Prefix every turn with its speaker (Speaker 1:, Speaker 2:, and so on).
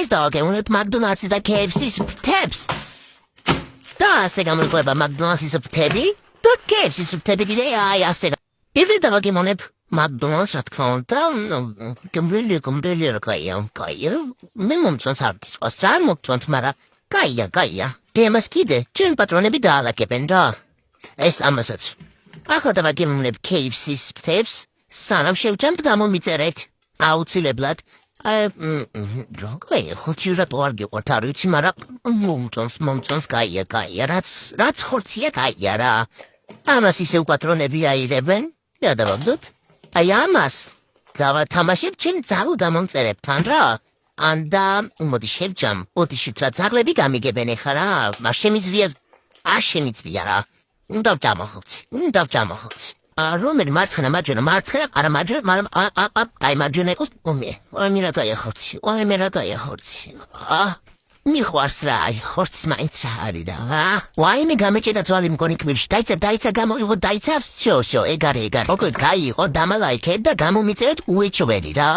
Speaker 1: ეს დავაგემოვნებ McDonald's-ი და KFC-ს ფრთებს. და ასე გამოიყვება McDonald's-ის ფრთები და KFC-ის ფრთები კიდე აი ასე. პირველ დავაგემოვნებ McDonald's, რა თქმა უნდა, გემრიელი რა კაია. მე მომწონს არტის რა მომწონს, მაგრამ კაია. დემას კიდე ჩვენ პატრონები დაალაგებენ რა. ეს ამასაც. ახლა დავაგემოვნებ KFC-ის ფრთებს, სანამ შევჭამთ გამომიწერეთ. აუცილებლად. Drogoi, ხოჩიურად არ გიყვართ არ ვიცი, მაგრამ მომწონს კაია, რაც ხორცია კაია რა. ამას ისევ პატრონები აიღებენ, რა დავაგდოთ? აი ამას დავათამაშებ ჩემ ძაღლ გამომწერებთან რა. ანდა მოდი შევჭამ, ოდიშით რა ძაღლები გამიგებენ ეხლა რა, მას შემიძლია რა. დავჭამოხლცი. რომელი მარცხენა, არა მარჯვენა, აი მარჯვენა იყოს ომი. მე რა დაიხორცი. მიხვარს რა, აი ხორცი მაინც რა არის რა. ვაიმე გამეჭედა ძვალი მგონი კბილში. დაიცა გამოვიღო, დაიცავს, შო, ეგარი. როგორ გაიყო, დამალაიქეთ და გამომიწერეთ უეჭველი რა.